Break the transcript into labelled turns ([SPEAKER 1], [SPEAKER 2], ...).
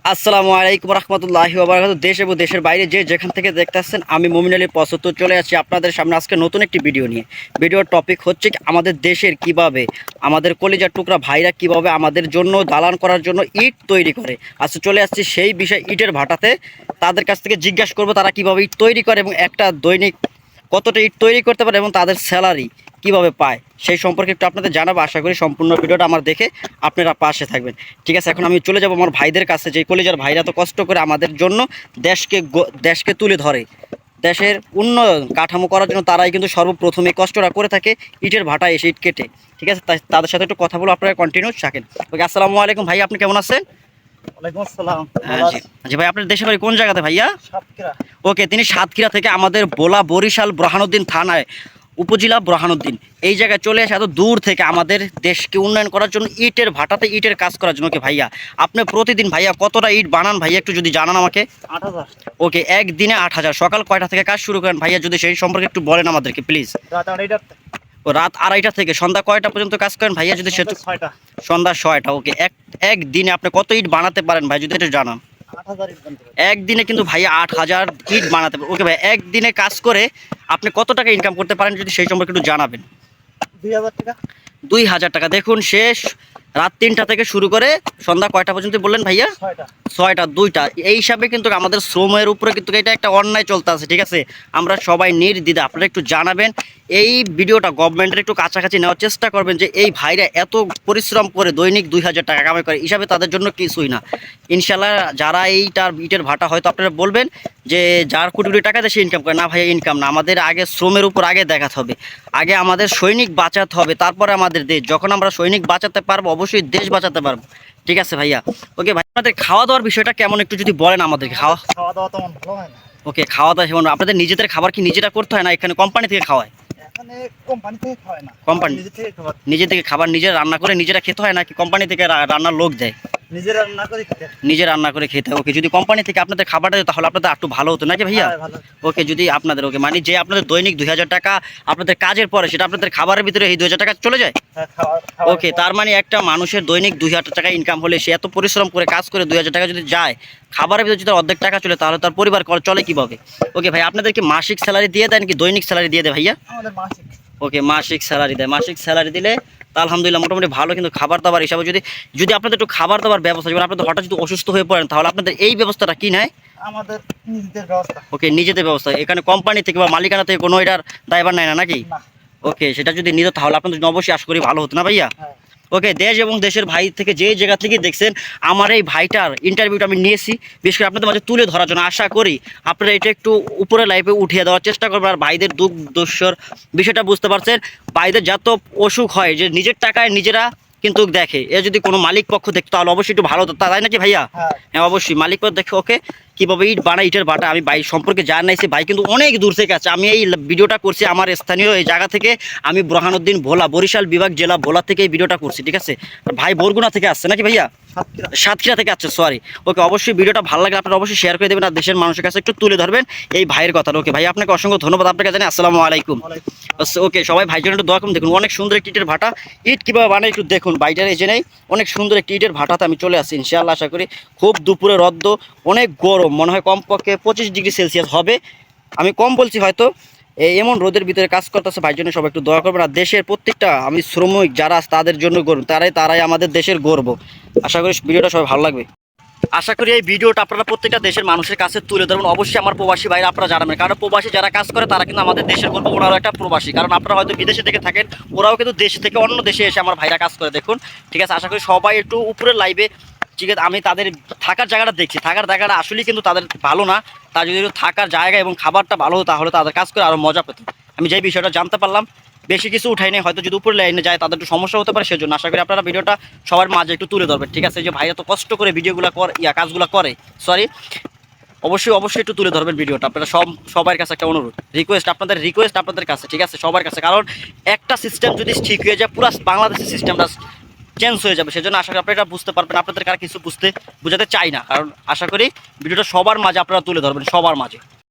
[SPEAKER 1] আসসালামু আলাইকুম রহমতুল্লাহি ওয়া বারাকাতুহু। দেশ এবং দেশের বাইরে যে যেখান থেকে দেখতেছেন, আমি মুমিন আলী পছন্দ চলে আসছি আপনাদের সামনে আজকে নতুন একটি ভিডিও নিয়ে। ভিডিওর টপিক হচ্ছে কি, আমাদের দেশের কিভাবে আমাদের কলিজার টুকরা ভাইরা কিভাবে আমাদের জন্য দালান করার জন্য ইট তৈরি করে। আজকে চলে আসছি সেই বিষয়, ইটের ভাটাতে। তাদের কাছ থেকে জিজ্ঞাসা করবো তারা কিভাবে ইট তৈরি করে এবং একটা দৈনিক কতটা ইট তৈরি করতে পারে এবং তাদের স্যালারি কিভাবে পায় সেই সম্পর্কে একটু আপনাদের জানাবো। আশা করি সম্পূর্ণ ভিডিওটা আমার দেখে আপনারা পাশে থাকবেন। ঠিক আছে, এখন আমি চলে যাব আমার ভাইদের কাছে, যে কলেজের ভাইরা তো কষ্ট করে আমাদের জন্য দেশকে তুলে ধরে, দেশের উন্নয়ন কাঠামো করার জন্য তারাই কিন্তু সর্বপ্রথমে কষ্টটা করে থাকে ইটের ভাটায় এসে ইট কেটে। ঠিক আছে, তাদের সাথে একটু কথা বলো, আপনারা কন্টিনিউ থাকেন। ওকে, আসসালামু আলাইকুম ভাই, আপনি কেমন আছেন?
[SPEAKER 2] ওয়ালাইকুম আসসালাম।
[SPEAKER 1] জি জি ভাই, আপনার দেশের বাড়ি কোন জায়গাতে ভাইয়া?
[SPEAKER 2] সাতক্ষীরা।
[SPEAKER 1] ওকে, তিনি সাতক্ষীরা থেকে আমাদের বরিশাল বুরহানুদ্দিন থানায় উপজেলা বুরহানুদ্দিন এই জায়গায় চলে আসে এত দূর থেকে আমাদের দেশকে উন্নয়ন করার জন্য, ইটের ভাটাতে ইটের কাজ করার জন্য। ওকে ভাইয়া, আপনি প্রতিদিন ভাইয়া কতটা ইট বানান ভাইয়া, একটু যদি জানান আমাকে।
[SPEAKER 2] ৮,০০০।
[SPEAKER 1] ওকে, একদিনে ৮,০০০। সকাল কয়টা থেকে কাজ শুরু করেন ভাইয়া, যদি সেই সম্পর্কে একটু বলেন আমাদেরকে প্লিজ।
[SPEAKER 2] রাত ২:৩০।
[SPEAKER 1] রাত ২:৩০ থেকে সন্ধ্যা কয়টা পর্যন্ত কাজ করেন ভাইয়া, যদি সে?
[SPEAKER 2] ৬টা।
[SPEAKER 1] সন্ধ্যা ৬টা। ওকে, একদিনে আপনি কত ইট বানাতে পারেন ভাই, যদি একটু জানান।
[SPEAKER 2] ৮,০০০ ইট বানতে পারি।
[SPEAKER 1] একদিনে কিন্তু ভাইয়া ৮,০০০ ইট বানাতে পারেন। ওকে ভাই, একদিনে কাজ করে আপনি কত টাকা ইনকাম করতে পারেন, যদি সেই সম্পর্কে একটু জানাবেন।
[SPEAKER 2] ২,০০০ টাকা।
[SPEAKER 1] ২,০০০ টাকা। দেখুন, শেষ রাত ৩টা থেকে শুরু করে সন্ধ্যা কয়টা পর্যন্ত বললেন ভাইয়া?
[SPEAKER 2] ৬টা।
[SPEAKER 1] ৬টা ২টা, এই হিসাবে কিন্তু আমাদের শ্রমের উপরে কিন্তু এটা একটা অন্যায় চলতে আছে। ঠিক আছে, আমরা সবাই নির্দ্বিধা, আপনারা একটু জানাবেন এই ভিডিওটা গভর্নমেন্টের একটু কাছাকাছি নেওয়ার চেষ্টা করবেন, যে এই ভাইরা এত পরিশ্রম করে দৈনিক ২,০০০ টাকা কামাই করে, হিসাবে তাদের জন্য কিছুই না। ইনশাল্লাহ যারা ইটের ভাটা, হয়তো আপনারা বলবেন যে যার কোটি কোটি টাকা দেশে ইনকাম করে, না ভাইয়া ইনকাম না, আমাদের আগে শ্রমের উপর আগে দেখাতে হবে। আগে আমাদের সৈনিক বাঁচাতে হবে, তারপরে আমাদের দেশ। যখন আমরা সৈনিক বাঁচাতে পারবো, অবশ্যই দেশ বাঁচাতে পারবো। ঠিক আছে ভাইয়া। ওকে ভাই, আপনাদের খাওয়া দাওয়ার বিষয়টা কেমন, একটু যদি বলেন আমাদেরকে।
[SPEAKER 2] খাওয়া দাওয়া তেমন ভালো হয় না।
[SPEAKER 1] ওকে, খাওয়া দাওয়া যেমন আপনাদের নিজেদের খাবার কি নিজেরা করতে হয়, না এখানে কোম্পানি থেকে খাওয়ায়?
[SPEAKER 2] এখানে কোম্পানি থেকে খাওয়ায় না,
[SPEAKER 1] কোম্পানি
[SPEAKER 2] নিজে থেকে খাবার।
[SPEAKER 1] নিজে থেকে খাবার নিজেরা রান্না করে নিজেরা খেতে হয়, নাকি কোম্পানি থেকে রান্নার লোক দেয়?
[SPEAKER 2] নিজেরা রান্না করে খেতে হয়।
[SPEAKER 1] নিজে রান্না করে খেতে হয়। ওকে, যদি কোম্পানি থেকে আপনাদের খাবারটা দিত তাহলে আপনাদের একটু ভালো হতো নাকি ভাইয়া?
[SPEAKER 2] হ্যাঁ, ভালো।
[SPEAKER 1] ওকে, যদি আপনাদের মানে যে আপনাদের দৈনিক ২,০০০ টাকা আপনাদের কাজের পরে, সেটা আপনাদের খাবারের ভিতরে এই ২,০০০ টাকা চলে যায়।
[SPEAKER 2] হ্যাঁ, খাওয়ার
[SPEAKER 1] ওকে, তার মানে একটা মানুষের দৈনিক ২,০০০ টাকা ইনকাম হলে, সে এত পরিশ্রম করে কাজ করে ২,০০০ টাকা যদি যায়, খাবারের ভিতরে যদি তার অর্ধেক টাকা চলে, তাহলে তার পরিবার চলে কীভাবে? ওকে ভাই, আপনাদেরকে মাসিক স্যালারি দিয়ে দেয় নাকি দৈনিক স্যালারি দিয়ে দেয় ভাইয়া?
[SPEAKER 2] আমাদের মাসিক।
[SPEAKER 1] ওকে, মাসিক স্যালারি দেয়। মাসিক স্যালারি দিলে তা আলহামদুলিল্লাহ মোটামুটি ভালো। কিন্তু খাবার দাবার হিসাবে যদি যদি আপনাদের একটু খাবার দাবার ব্যবস্থা, যেমন আপনাদের হঠাৎ যদি অসুস্থ হয়ে পড়েন, তাহলে আপনাদের এই ব্যবস্থাটা কি নেয়?
[SPEAKER 2] আমাদের নিজেদের ব্যবস্থা।
[SPEAKER 1] ওকে, নিজেদের ব্যবস্থা। এখানে কোম্পানি থেকে বা মালিকানা থেকে কোনো এটার দায়ভার নেয় না নাকি?
[SPEAKER 2] না।
[SPEAKER 1] ওকে, সেটা যদি নিত তাহলে আপনাদের জন্য অবশ্যই আশা করি ভালো হতো না ভাইয়া?
[SPEAKER 2] হ্যাঁ।
[SPEAKER 1] ওকে, দেশ এবং দেশের ভাই থেকে যে জায়গা থেকে দেখছেন, আমার এই ভাইটার ইন্টারভিউটা আমি নিয়েছি বিশেষ করে আপনাদের মাঝে তুলে ধরার জন্য। আশা করি আপনারা এটা একটু উপরে লাইফে উঠিয়ে দেওয়ার চেষ্টা করবেন, আর ভাইদের দুঃখ দুঃসর বিষয়টা বুঝতে পারছেন। ভাইদের যত অসুখ হয়, যে নিজের টাকায় নিজেরা কিন্তু দেখে, এ যদি কোনো মালিক পক্ষ দেখতো তাহলে অবশ্যই একটু ভালো হতো, তাই নাকি ভাইয়া?
[SPEAKER 2] হ্যাঁ।
[SPEAKER 1] হ্যাঁ, অবশ্যই মালিক পক্ষ দেখে ওকে কীভাবে ইট বানায়, ইটের ভাটা। আমি ভাই সম্পর্কে জানাইছি, ভাই কিন্তু অনেক দূর থেকে আছে। আমি এই ভিডিওটা করছি আমার স্থানীয় এই জায়গা থেকে, আমি বুরহানুদ্দিন ভোলা, বরিশাল বিভাগ জেলা ভোলা থেকে এই ভিডিওটা করছি। ঠিক আছে, আর ভাই বরগুনা থেকে আসছে নাকি ভাইয়া?
[SPEAKER 2] সাতক্ষীরা।
[SPEAKER 1] সাতক্ষীরা থেকে আসছে, সরি। ওকে, অবশ্যই ভিডিওটা ভালো লাগলে আপনারা অবশ্যই শেয়ার করে দেবেন, আর দেশের মানুষের কাছে একটু তুলে ধরবেন এই ভাইয়ের কথা। ওকে ভাই, আপনাকে অসংখ্য ধন্যবাদ, আপনাকে জানি আসসালামু আলাইকুম। ওকে, সবাই ভাইয়ের জন্য একটু দোয়া করুন। দেখুন অনেক সুন্দর একটি ইটের ভাটা, ইট কীভাবে বানায় একটু দেখুন। বাইটার এই যে নেই, অনেক সুন্দর একটি ইটের ভাটাতে আমি চলে আসছি ইনশাআল্লাহ। আশা করি খুব দুপুরে রদ্দ, অনেক গরম, মনে হয় কমপক্ষে ২৫ ডিগ্রি সেলসিয়াস হবে। আমি কম বলছি হয়তো। এমন রোদের ভিতরে কাজ করতেছে ভাইয়ের জন্য সবাই একটু দোয়া করবেন। আর দেশের প্রত্যেকটা আমি শ্রমিক যারা আছে তাদের জন্য গর্ব, তারাই আমাদের দেশের গর্ব। আশা করি ভিডিওটা সবাই ভালো লাগবে। আশা করি এই ভিডিওটা আপনারা প্রত্যেকটা দেশের মানুষের কাছে তুলে ধরবেন। অবশ্যই আমার প্রবাসী ভাইরা আপনারা জানাবেন, কারণ প্রবাসী যারা কাজ করে তারা কিন্তু আমাদের দেশের গর্ব, ওনারও একটা প্রবাসী। কারণ আপনারা হয়তো বিদেশে থেকে থাকেন, ওরাও কিন্তু দেশ থেকে অন্য দেশে এসে আমার ভাইরা কাজ করে। দেখুন, ঠিক আছে, আশা করি সবাই একটু উপরের লাইভে। ঠিক আছে, আমি তাদের থাকার জায়গাটা দেখছি, থাকার জায়গাটা আসলেই কিন্তু তাদের ভালো না। তার যদি একটু থাকার জায়গা এবং খাবারটা ভালো হতো তাহলে তাদের কাজ করে আরও মজা পেত। আমি যেই বিষয়টা জানতে পারলাম, বেশি কিছু উঠাই নেই, হয়তো যদি উপরে লাইনে যায় তাদের একটু সমস্যা হতে পারে, সেজন্য আশা করি আপনারা ভিডিওটা সবার মাঝে একটু তুলে ধরবেন। ঠিক আছে, যে ভাইরা তো কষ্ট করে ভিডিওগুলো কাজগুলো করে, সরি, অবশ্যই একটু তুলে ধরবেন ভিডিওটা। আপনারা সবার কাছে একটা অনুরোধ, রিকোয়েস্ট, আপনাদের কাছে। ঠিক আছে, সবার কাছে, কারণ একটা সিস্টেম যদি ঠিক হয়ে যায়, পুরো বাংলাদেশের সিস্টেমটা চেঞ্জ হয়ে যাবে। সেজন্য আশা করি আপনারা এটা বুঝতে পারবেন। আপনাদের কার কিছু বোঝাতে চাই না, কারণ আশা করি ভিডিওটা সবার মাঝে আপনারা তুলে ধরবেন, সবার মাঝে।